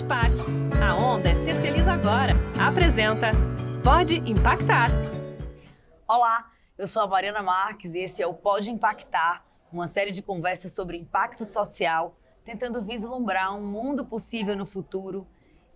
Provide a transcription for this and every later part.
Park. A onda é ser feliz agora. Apresenta Pode Impactar. Olá, eu sou a Mariana Marques e esse é o Pode Impactar, uma série de conversas sobre impacto social, tentando vislumbrar um mundo possível no futuro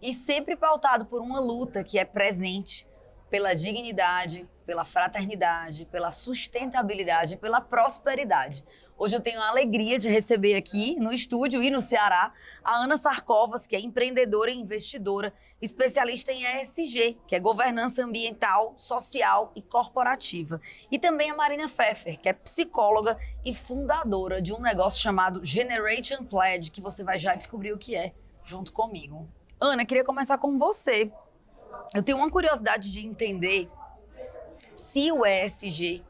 e sempre pautado por uma luta que é presente pela dignidade, pela fraternidade, pela sustentabilidade, pela prosperidade. Hoje eu tenho a alegria de receber aqui no estúdio e no Ceará a Ana Sarcovas, que é empreendedora e investidora, especialista em ESG, que é governança ambiental, social e corporativa. E também a Marina Pfeffer, que é psicóloga e fundadora de um negócio chamado Generation Pledge, que você vai já descobrir o que é junto comigo. Ana, queria começar com você. Eu tenho uma curiosidade de entender se o ESG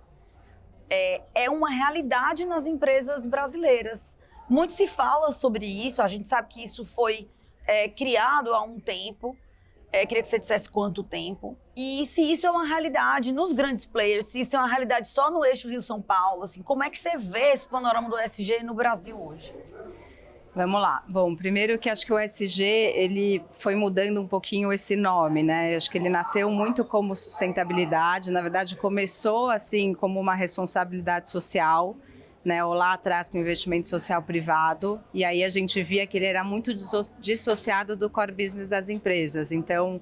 é uma realidade nas empresas brasileiras. Muito se fala sobre isso, a gente sabe que isso foi criado há um tempo. Queria que você dissesse quanto tempo. E se isso é uma realidade nos grandes players, se isso é uma realidade só no eixo Rio-São Paulo, assim, como é que você vê esse panorama do ESG no Brasil hoje? Vamos lá. Bom, primeiro que acho que o ESG, ele foi mudando um pouquinho esse nome, né? Acho que ele nasceu muito como sustentabilidade, na verdade começou assim como uma responsabilidade social, né? Ou lá atrás com investimento social privado, e aí a gente via que ele era muito dissociado do core business das empresas. Então,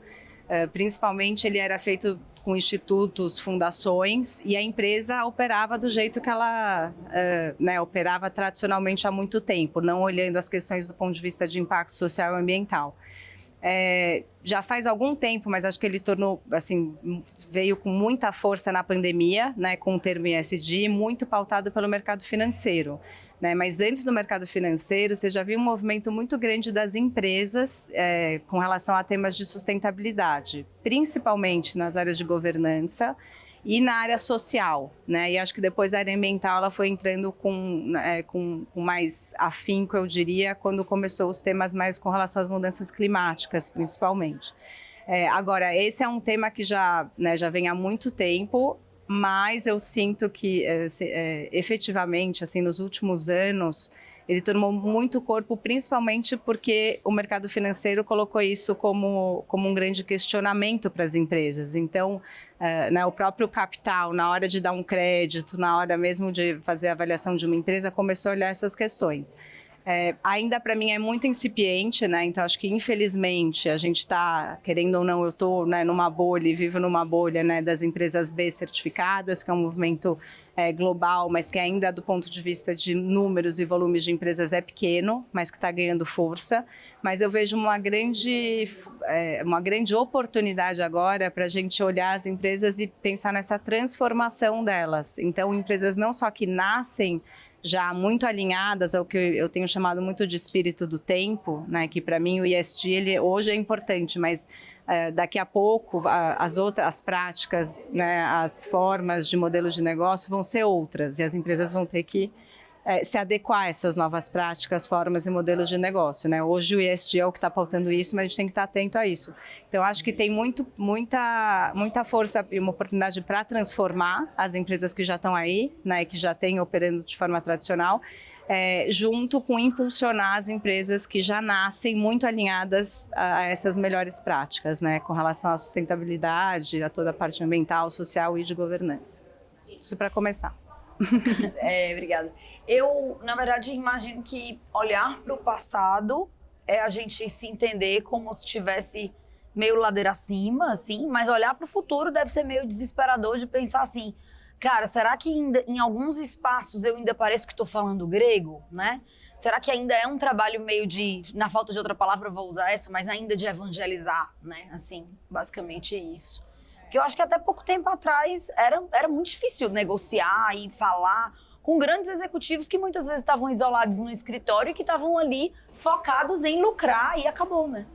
principalmente ele era feito com institutos, fundações, e a empresa operava do jeito que ela operava tradicionalmente há muito tempo, não olhando as questões do ponto de vista de impacto social e ambiental. Já faz algum tempo, mas acho que ele tornou, assim, veio com muita força na pandemia, né, com o termo ESG, muito pautado pelo mercado financeiro, né? Mas antes do mercado financeiro, você já viu um movimento muito grande das empresas com relação a temas de sustentabilidade, principalmente nas áreas de governança e na área social, né? E acho que depois a área ambiental ela foi entrando com mais afinco, eu diria, quando começou os temas mais com relação às mudanças climáticas, principalmente. Agora, esse é um tema que já vem há muito tempo, mas eu sinto que, efetivamente, assim, nos últimos anos, ele tomou muito corpo, principalmente porque o mercado financeiro colocou isso como um grande questionamento para as empresas. Então, o próprio capital, na hora de dar um crédito, na hora mesmo de fazer a avaliação de uma empresa, começou a olhar essas questões. Ainda para mim é muito incipiente, né? Então acho que infelizmente a gente está, querendo ou não, eu estou numa bolha e vivo numa bolha, né, das empresas B certificadas, que é um movimento global, mas que ainda do ponto de vista de números e volumes de empresas é pequeno, mas que está ganhando força. Mas eu vejo uma grande oportunidade agora para a gente olhar as empresas e pensar nessa transformação delas. Então empresas não só que nascem já muito alinhadas ao que eu tenho chamado muito de espírito do tempo, né? Que para mim o ESG ele hoje é importante, mas daqui a pouco as práticas, né, as formas de modelos de negócio vão ser outras e as empresas vão ter que se adequar a essas novas práticas, formas e modelos de negócio, né? Hoje o ESG é o que está pautando isso, mas a gente tem que estar atento a isso. Então, acho que tem muita força e uma oportunidade para transformar as empresas que já estão aí, né, que já têm operando de forma tradicional, junto com impulsionar as empresas que já nascem muito alinhadas a essas melhores práticas, né, com relação à sustentabilidade, a toda a parte ambiental, social e de governança. Isso para começar. Obrigada. Eu, na verdade, imagino que olhar para o passado é a gente se entender como se estivesse meio ladeira acima, assim, mas olhar para o futuro deve ser meio desesperador de pensar assim, cara, será que ainda, em alguns espaços eu ainda pareço que estou falando grego, né? Será que ainda é um trabalho meio de, na falta de outra palavra eu vou usar essa, mas ainda de evangelizar, né? Assim, basicamente isso. Porque eu acho que até pouco tempo atrás era muito difícil negociar e falar com grandes executivos que muitas vezes estavam isolados no escritório e que estavam ali focados em lucrar e acabou, né?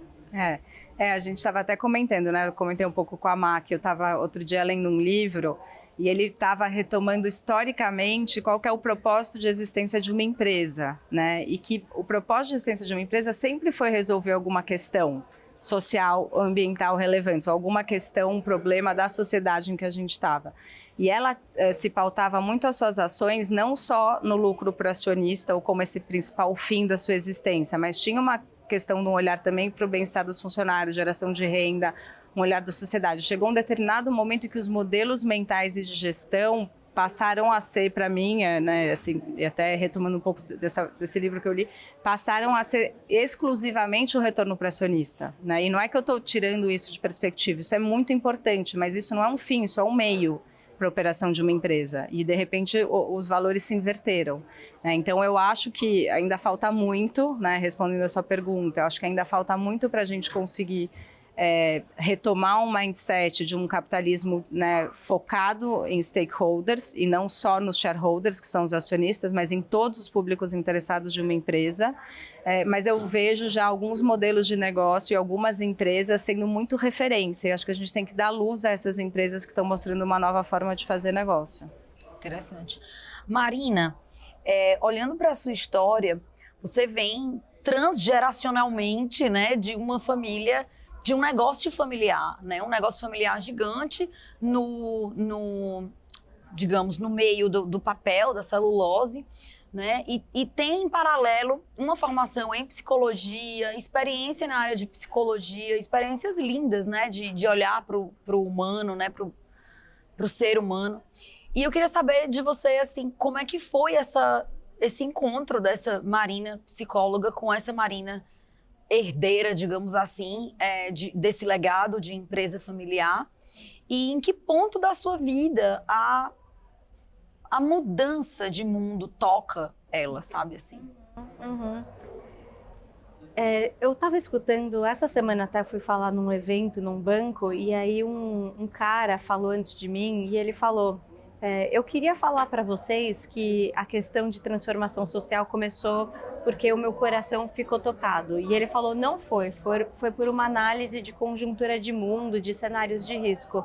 A gente estava até comentando, né? Eu comentei um pouco com a Má, que eu estava outro dia lendo um livro e ele estava retomando historicamente qual que é o propósito de existência de uma empresa, né? E que o propósito de existência de uma empresa sempre foi resolver alguma questão social, ambiental relevante, alguma questão, um problema da sociedade em que a gente estava. E ela se pautava muito as suas ações não só no lucro para o acionista ou como esse principal fim da sua existência, mas tinha questão de um olhar também para o bem-estar dos funcionários, geração de renda, um olhar da sociedade. Chegou um determinado momento que os modelos mentais e de gestão passaram a ser, para mim, né, assim, e até retomando um pouco desse livro que eu li, passaram a ser exclusivamente o retorno para acionista, né? E não é que eu estou tirando isso de perspectiva, isso é muito importante, mas isso não é um fim, isso é um meio para a operação de uma empresa. E, de repente, os valores se inverteram, né? Então, eu acho que ainda falta muito, né, respondendo a sua pergunta, eu acho que ainda falta muito para a gente conseguir retomar um mindset de um capitalismo, né, focado em stakeholders e não só nos shareholders, que são os acionistas, mas em todos os públicos interessados de uma empresa. Mas eu vejo já alguns modelos de negócio e algumas empresas sendo muito referência. Eu acho que a gente tem que dar luz a essas empresas que estão mostrando uma nova forma de fazer negócio. Interessante. Marina, olhando para a sua história, você vem transgeracionalmente, né, de uma família, de um negócio familiar, né? Um negócio familiar gigante digamos, no meio do papel, da celulose, né? E tem em paralelo uma formação em psicologia, experiência na área de psicologia, experiências lindas, né? De olhar para o humano, né? Para o ser humano. E eu queria saber de você, assim, como é que foi esse encontro dessa Marina psicóloga com essa Marina herdeira, digamos assim, desse legado de empresa familiar, e em que ponto da sua vida a mudança de mundo toca ela, sabe assim? Uhum. Eu estava escutando, essa semana até fui falar num evento, num banco, e aí um cara falou antes de mim, e ele falou, eu queria falar para vocês que a questão de transformação social começou porque o meu coração ficou tocado. E ele falou, não foi por uma análise de conjuntura de mundo, de cenários de risco.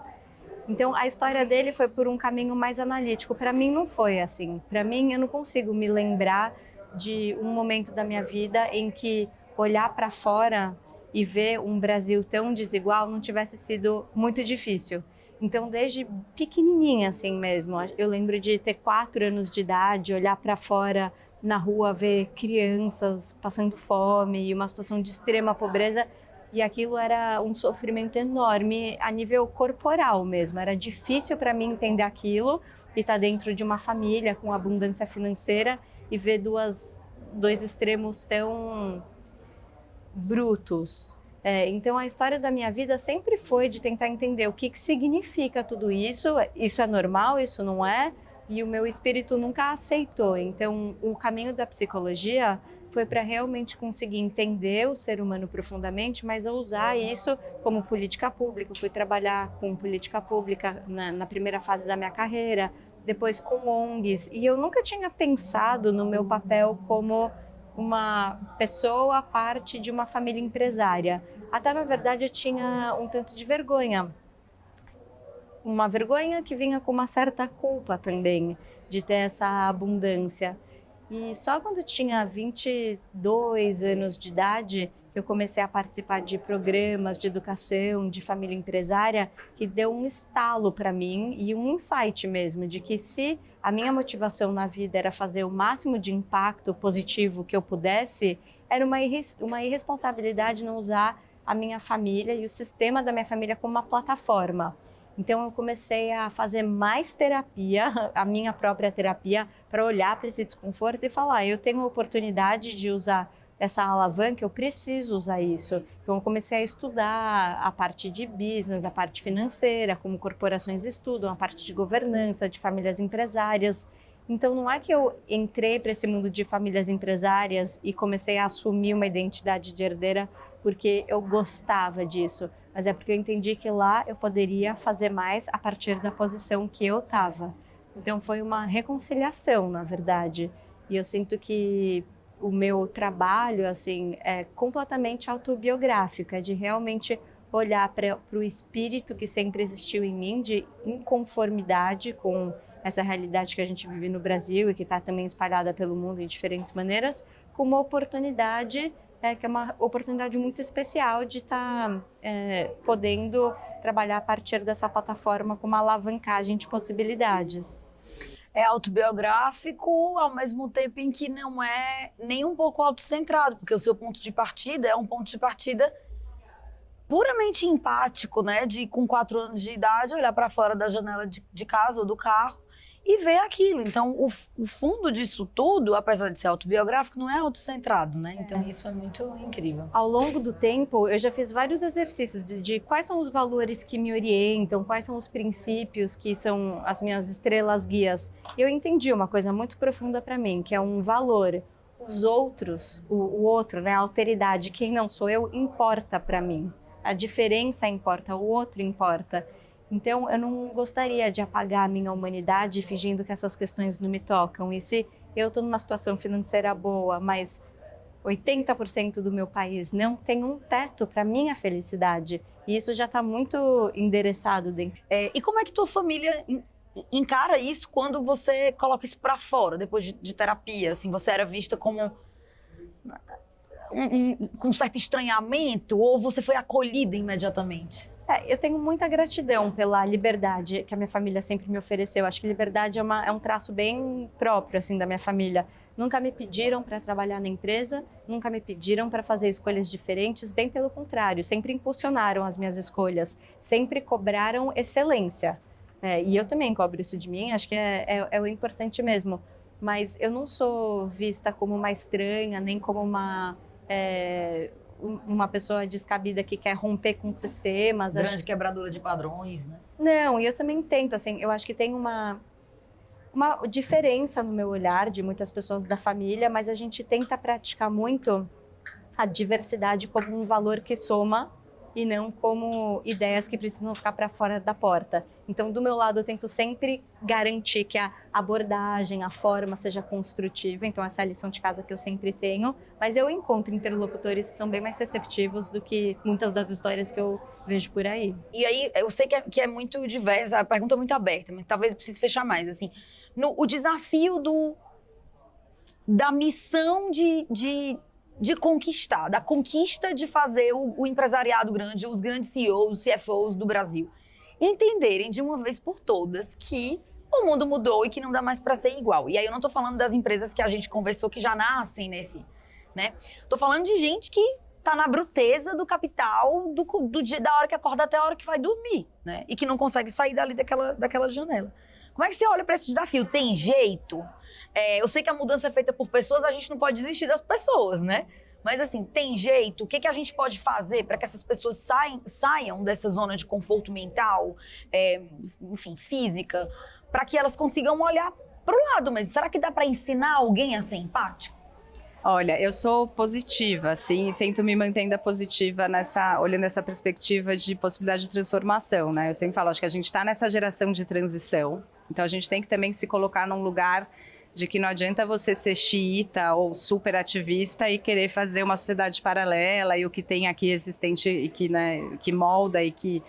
Então, a história dele foi por um caminho mais analítico. Para mim, não foi assim. Para mim, eu não consigo me lembrar de um momento da minha vida em que olhar para fora e ver um Brasil tão desigual não tivesse sido muito difícil. Então, desde pequenininha, assim mesmo, eu lembro de ter 4 anos de idade, olhar para fora na rua, ver crianças passando fome e uma situação de extrema pobreza, e aquilo era um sofrimento enorme a nível corporal mesmo. Era difícil para mim entender aquilo e estar dentro de uma família com abundância financeira e ver dois extremos tão brutos. Então a história da minha vida sempre foi de tentar entender o que significa tudo isso. Isso é normal, isso não é? E o meu espírito nunca aceitou. Então o caminho da psicologia foi para realmente conseguir entender o ser humano profundamente, mas usar isso como política pública. Eu fui trabalhar com política pública na primeira fase da minha carreira, depois com ONGs, e eu nunca tinha pensado no meu papel como uma pessoa parte de uma família empresária. Até, na verdade, eu tinha um tanto de vergonha. Uma vergonha que vinha com uma certa culpa também, de ter essa abundância. E só quando eu tinha 22 anos de idade, eu comecei a participar de programas de educação, de família empresária, que deu um estalo para mim e um insight mesmo, de que se a minha motivação na vida era fazer o máximo de impacto positivo que eu pudesse, era uma irresponsabilidade não usar a minha família e o sistema da minha família como uma plataforma. Então eu comecei a fazer mais terapia, a minha própria terapia, para olhar para esse desconforto e falar, eu tenho a oportunidade de usar essa alavanca, eu preciso usar isso. Então eu comecei a estudar a parte de business, a parte financeira, como corporações estudam, a parte de governança, de famílias empresárias. Então não é que eu entrei para esse mundo de famílias empresárias e comecei a assumir uma identidade de herdeira porque eu gostava disso, mas é porque eu entendi que lá eu poderia fazer mais a partir da posição que eu estava. Então foi uma reconciliação, na verdade. E eu sinto que o meu trabalho assim é completamente autobiográfico, é de realmente olhar para o espírito que sempre existiu em mim de inconformidade com essa realidade que a gente vive no Brasil e que está também espalhada pelo mundo em diferentes maneiras, com uma oportunidade que é uma oportunidade muito especial de estar podendo trabalhar a partir dessa plataforma com uma alavancagem de possibilidades. é autobiográfico, ao mesmo tempo em que não é nem um pouco autocentrado, porque o seu ponto de partida é um ponto de partida puramente empático, né? De, com 4 anos de idade, olhar para fora da janela de casa ou do carro e ver aquilo. Então, o fundo disso tudo, apesar de ser autobiográfico, não é autocentrado, né? Então, isso é muito incrível. Ao longo do tempo, eu já fiz vários exercícios de quais são os valores que me orientam, quais são os princípios que são as minhas estrelas guias. E eu entendi uma coisa muito profunda para mim, que é um valor. Os outros, o outro, né, a alteridade, quem não sou eu, importa para mim. A diferença importa, o outro importa. Então, eu não gostaria de apagar a minha humanidade fingindo que essas questões não me tocam. E se eu estou numa situação financeira boa, mas 80% do meu país não tem um teto para minha felicidade, e isso já está muito endereçado dentro. E como é que tua família encara isso quando você coloca isso para fora, depois de terapia? Assim, você era vista como com um certo estranhamento ou você foi acolhida imediatamente? Eu tenho muita gratidão pela liberdade que a minha família sempre me ofereceu. Acho que liberdade é um traço bem próprio assim, da minha família. Nunca me pediram para trabalhar na empresa, nunca me pediram para fazer escolhas diferentes, bem pelo contrário, sempre impulsionaram as minhas escolhas, sempre cobraram excelência. E eu também cobro isso de mim, acho que é o importante mesmo. Mas eu não sou vista como uma estranha, nem como uma pessoa descabida que quer romper com sistemas. Grande quebradora de padrões, né? Não, e eu também tento, assim, eu acho que tem uma diferença no meu olhar de muitas pessoas da família, mas a gente tenta praticar muito a diversidade como um valor que soma e não como ideias que precisam ficar para fora da porta. Então, do meu lado, eu tento sempre garantir que a abordagem, a forma seja construtiva. Então, essa é a lição de casa que eu sempre tenho. Mas eu encontro interlocutores que são bem mais receptivos do que muitas das histórias que eu vejo por aí. E aí, eu sei que é muito diversa, a pergunta é muito aberta, mas talvez eu precise fechar mais. Assim, o desafio da missão de conquistar, da conquista de fazer o empresariado grande, os grandes CEOs, os CFOs do Brasil, entenderem de uma vez por todas que o mundo mudou e que não dá mais para ser igual. E aí eu não tô falando das empresas que a gente conversou que já nascem nesse, né? Tô falando de gente que tá na bruteza do capital do dia, da hora que acorda até a hora que vai dormir, né? E que não consegue sair dali daquela janela. Como é que você olha para esse desafio? Tem jeito? Eu sei que a mudança é feita por pessoas, a gente não pode desistir das pessoas, né? Mas assim, tem jeito? O que a gente pode fazer para que essas pessoas saiam dessa zona de conforto mental, enfim, física, para que elas consigam olhar para o lado? Mas será que dá para ensinar alguém a ser empático? Olha, eu sou positiva, assim, e tento me manter ainda positiva olhando essa perspectiva de possibilidade de transformação, né? Eu sempre falo, acho que a gente está nessa geração de transição, então a gente tem que também se colocar num lugar de que não adianta você ser xiita ou super ativista e querer fazer uma sociedade paralela e o que tem aqui existente e que, né, que molda e que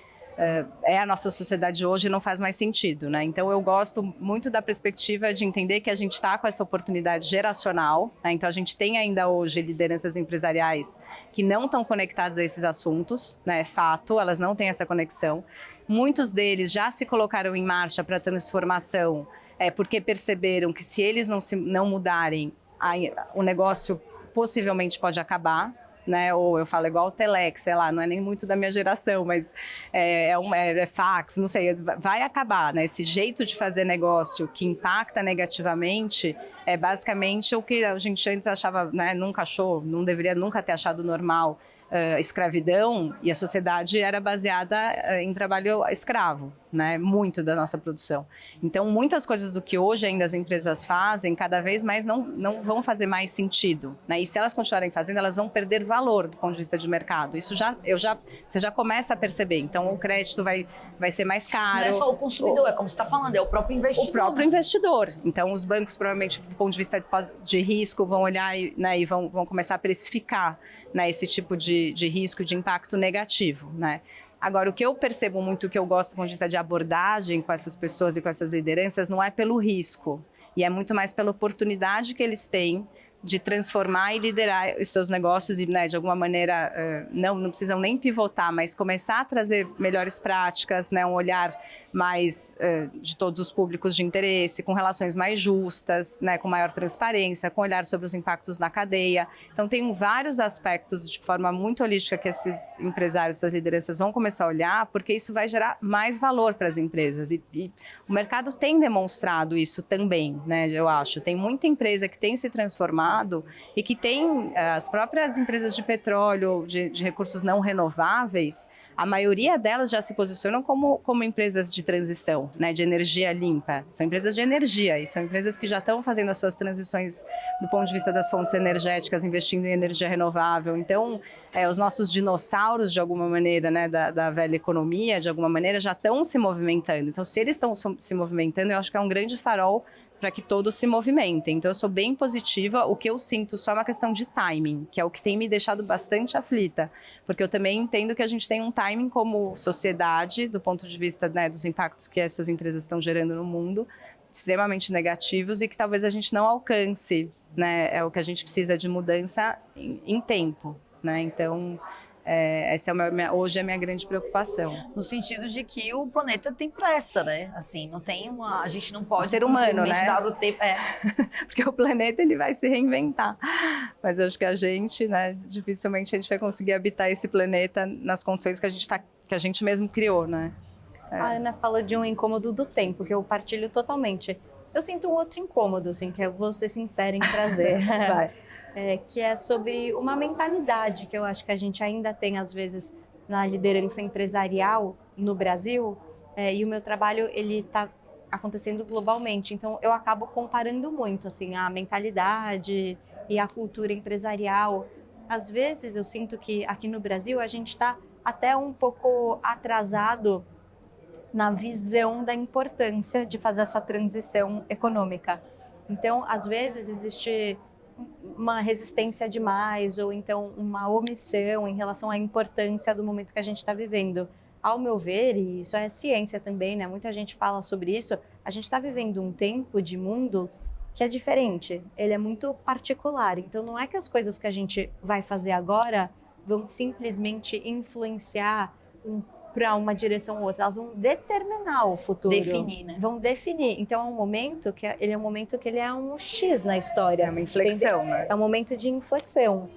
é a nossa sociedade hoje não faz mais sentido, né? Então eu gosto muito da perspectiva de entender que a gente está com essa oportunidade geracional, né? Então a gente tem ainda hoje lideranças empresariais que não estão conectadas a esses assuntos, né? É fato, elas não têm essa conexão. Muitos deles já se colocaram em marcha para a transformação, porque perceberam que se eles não mudarem, o negócio possivelmente pode acabar. Né? Ou eu falo igual o Telex, sei lá, não é nem muito da minha geração, mas é fax, não sei, vai acabar, né? Esse jeito de fazer negócio que impacta negativamente é basicamente o que a gente antes achava, né? Nunca achou, não deveria nunca ter achado normal, escravidão, e a sociedade era baseada em trabalho escravo, né? Muito da nossa produção. Então, muitas coisas do que hoje ainda as empresas fazem, cada vez mais não vão fazer mais sentido, né? E se elas continuarem fazendo, elas vão perder valor do ponto de vista de mercado. Isso você já começa a perceber. Então, o crédito vai ser mais caro. Não é só o consumidor, é como você está falando, é o próprio investidor. O próprio investidor. Então, os bancos, provavelmente, do ponto de vista de risco, vão olhar e vão começar a precificar, né, esse tipo de risco, de impacto negativo, né? Agora, o que eu percebo muito, o que eu gosto do ponto de vista de abordagem com essas pessoas e com essas lideranças, não é pelo risco, E é muito mais pela oportunidade que eles têm de transformar e liderar os seus negócios e, né, de alguma maneira, não precisam nem pivotar, mas começar a trazer melhores práticas, né, um olhar mais de todos os públicos de interesse, com relações mais justas, né, com maior transparência, com olhar sobre os impactos na cadeia. Então, tem vários aspectos de forma muito holística que esses empresários, essas lideranças vão começar a olhar, porque isso vai gerar mais valor para as empresas. E o mercado tem demonstrado isso também, né, eu acho. Tem muita empresa que tem se transformado e que tem as próprias empresas de petróleo, de recursos não renováveis, a maioria delas já se posicionam como empresas de transição, né, de energia limpa. São empresas de energia e são empresas que já estão fazendo as suas transições do ponto de vista das fontes energéticas, investindo em energia renovável. Então, os nossos dinossauros, de alguma maneira, né, da velha economia, de alguma maneira, já estão se movimentando. Então, se eles estão se movimentando, eu acho que é um grande farol para que todos se movimentem. Então, eu sou bem positiva. O que eu sinto só é uma questão de timing, que é o que tem me deixado bastante aflita, porque eu também entendo que a gente tem um timing como sociedade, do ponto de vista, né, dos impactos que essas empresas estão gerando no mundo, extremamente negativos e que talvez a gente não alcance, né, é o que a gente precisa de mudança em tempo, né? Então, essa hoje é a minha grande preocupação. No sentido de que o planeta tem pressa, né? Assim, não tem a gente não pode o ser humano, né? dar o tempo. Porque o planeta ele vai se reinventar. Mas acho que a gente, né, dificilmente a gente vai conseguir habitar esse planeta nas condições que a gente mesmo criou, né? A Ana fala de um incômodo do tempo, que eu partilho totalmente. Eu sinto um outro incômodo, assim, que eu vou ser sincera em trazer. Vai. Que é sobre uma mentalidade que eu acho que a gente ainda tem, às vezes, na liderança empresarial no Brasil, e o meu trabalho, ele está acontecendo globalmente, então eu acabo comparando muito, assim, a mentalidade e a cultura empresarial. Às vezes eu sinto que aqui no Brasil a gente está até um pouco atrasado na visão da importância de fazer essa transição econômica. Então, às vezes existe uma resistência demais ou então uma omissão em relação à importância do momento que a gente está vivendo. Ao meu ver, e isso é ciência também, né? Muita gente fala sobre isso, a gente está vivendo um tempo de mundo que é diferente, ele é muito particular. Então não é que as coisas que a gente vai fazer agora vão simplesmente influenciar para uma direção ou outra, elas vão determinar o futuro. Definir, né? Vão definir. Então é um momento que ele é um X na história. É uma inflexão, né? É um momento de inflexão.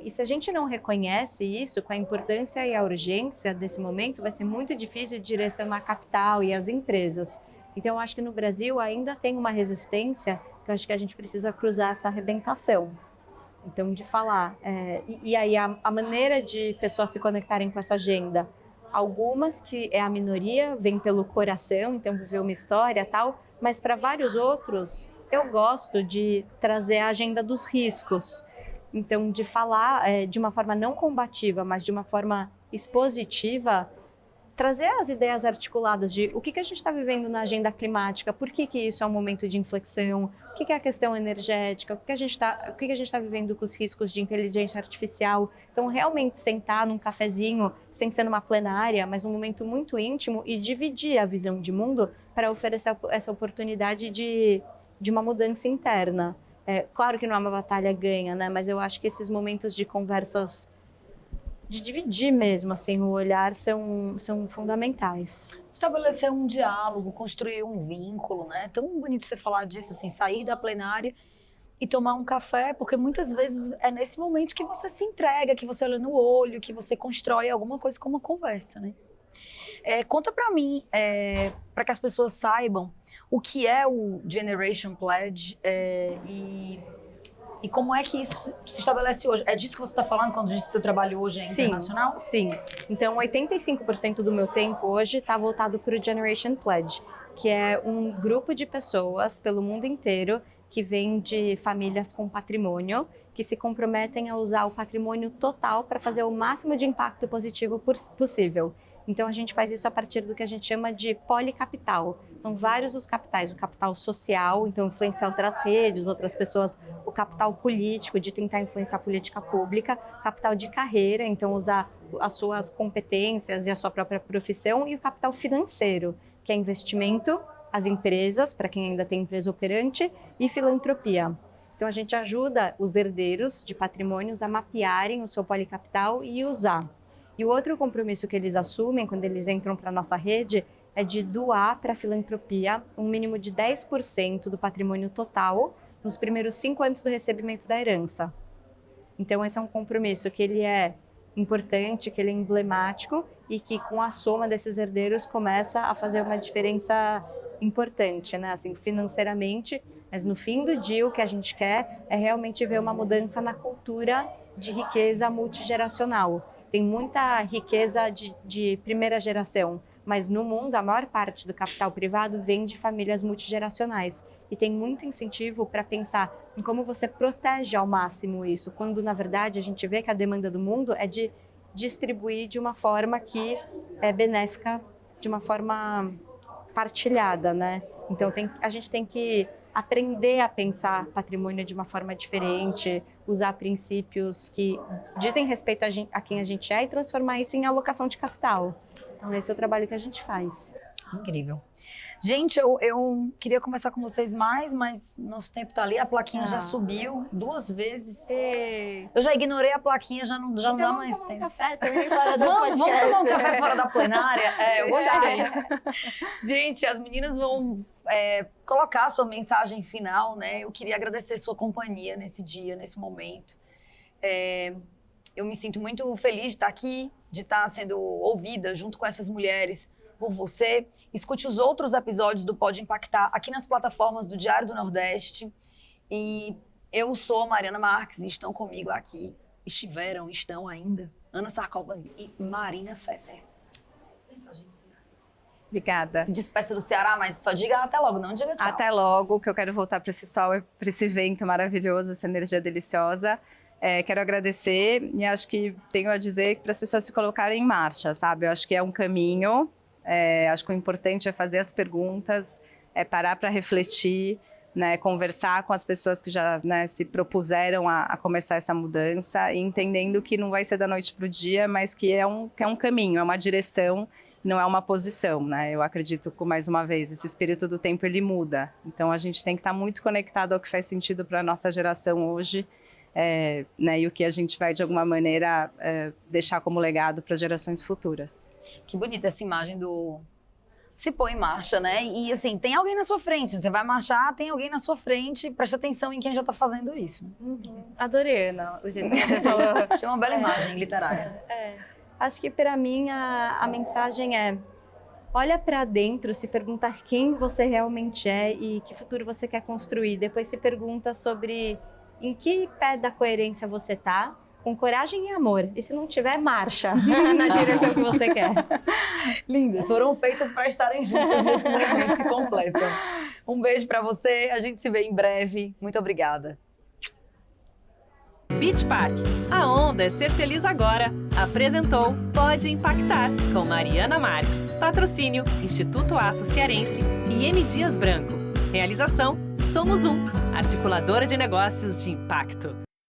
E se a gente não reconhece isso, com a importância e a urgência desse momento, vai ser muito difícil direcionar a capital e as empresas. Então eu acho que no Brasil ainda tem uma resistência, que eu acho que a gente precisa cruzar essa arrebentação. Então, de falar. E aí, a maneira de pessoas se conectarem com essa agenda, algumas que é a minoria, vem pelo coração, então viver uma história e tal, mas para vários outros, eu gosto de trazer a agenda dos riscos. Então, de falar de uma forma não combativa, mas de uma forma expositiva, trazer as ideias articuladas de o que a gente está vivendo na agenda climática, por que isso é um momento de inflexão, o que é a questão energética, o que a gente está vivendo com os riscos de inteligência artificial. Então, realmente sentar num cafezinho, sem ser numa plenária, mas um momento muito íntimo e dividir a visão de mundo para oferecer essa oportunidade de uma mudança interna. Claro que não é uma batalha ganha, né? Mas eu acho que esses momentos de conversas de dividir mesmo, assim, o olhar são fundamentais. Estabelecer um diálogo, construir um vínculo, né? É tão bonito você falar disso, assim, sair da plenária e tomar um café, porque muitas vezes é nesse momento que você se entrega, que você olha no olho, que você constrói alguma coisa com uma conversa, né? Conta pra mim, para que as pessoas saibam o que é o Generation Pledge e como é que isso se estabelece hoje? É disso que você está falando quando diz que seu trabalho hoje é internacional? Sim. Então, 85% do meu tempo hoje está voltado para o Generation Pledge, que é um grupo de pessoas pelo mundo inteiro que vem de famílias com patrimônio, que se comprometem a usar o patrimônio total para fazer o máximo de impacto positivo possível. Então, a gente faz isso a partir do que a gente chama de policapital. São vários os capitais. O capital social, então influenciar outras redes, outras pessoas. O capital político, de tentar influenciar a política pública. Capital de carreira, então usar as suas competências e a sua própria profissão. E o capital financeiro, que é investimento as empresas, para quem ainda tem empresa operante, e filantropia. Então, a gente ajuda os herdeiros de patrimônios a mapearem o seu policapital e usar. E o outro compromisso que eles assumem quando eles entram para a nossa rede é de doar para a filantropia um mínimo de 10% do patrimônio total nos primeiros 5 anos do recebimento da herança. Então, esse é um compromisso que ele é importante, que ele é emblemático e que, com a soma desses herdeiros, começa a fazer uma diferença importante, né? Assim, financeiramente, mas no fim do dia o que a gente quer é realmente ver uma mudança na cultura de riqueza multigeracional. Tem muita riqueza de primeira geração, mas no mundo a maior parte do capital privado vem de famílias multigeracionais. E tem muito incentivo para pensar em como você protege ao máximo isso, quando na verdade a gente vê que a demanda do mundo é de distribuir de uma forma que é benéfica, de uma forma partilhada, né? Então a gente tem que aprender a pensar patrimônio de uma forma diferente, usar princípios que dizem respeito a quem a gente é e transformar isso em alocação de capital. Então esse é o trabalho que a gente faz. Incrível. Gente, eu queria conversar com vocês mais, mas nosso tempo tá ali, a plaquinha já subiu 2 vezes. Eu já ignorei a plaquinha, já não Então, dá mais vamos tempo. tomar um café também fora do Vamos podcast. tomar um café fora da plenária? Eu gostei. Gente, as meninas vão colocar a sua mensagem final, né? Eu queria agradecer sua companhia nesse dia, nesse momento. Eu me sinto muito feliz de estar aqui, de estar sendo ouvida junto com essas mulheres por você. Escute os outros episódios do Pode Impactar aqui nas plataformas do Diário do Nordeste. E eu sou a Mariana Marques e estão comigo aqui, estão ainda, Ana Sarcovas e Marina Pfeffer. Mensagens finais. Obrigada. Se despeça do Ceará, mas só diga até logo, não diga tchau. Até logo, que eu quero voltar para esse sol, para esse vento maravilhoso, essa energia deliciosa. Quero agradecer e acho que tenho a dizer para as pessoas se colocarem em marcha, sabe? Eu acho que é um caminho, acho que o importante é fazer as perguntas, parar para refletir, né? Conversar com as pessoas que já, né, se propuseram a começar essa mudança e entendendo que não vai ser da noite para o dia, mas que é um caminho, é uma direção, não é uma posição, né? Eu acredito que, mais uma vez, esse espírito do tempo ele muda. Então a gente tem que estar muito conectado ao que faz sentido para a nossa geração hoje. Né, e o que a gente vai, de alguma maneira, deixar como legado para gerações futuras. Que bonita essa imagem do se pôr em marcha, né? E assim, tem alguém na sua frente, você vai marchar, tem alguém na sua frente, preste atenção em quem já está fazendo isso. Né? Adorei, Ana, o jeito que você falou. Achei uma bela imagem literária. Acho que para mim a mensagem é: olha para dentro, se perguntar quem você realmente é e que futuro você quer construir. Depois se pergunta sobre em que pé da coerência você tá, com coragem e amor. E se não tiver, marcha na direção que você quer. Lindas, foram feitas para estarem juntas nesse momento, se completam. Um beijo para você, a gente se vê em breve. Muito obrigada. Beach Park, a onda é ser feliz agora. Apresentou Pode Impactar, com Mariana Marques. Patrocínio Instituto Aço Cearense e M. Dias Branco. Realização Somos articuladora de negócios de impacto.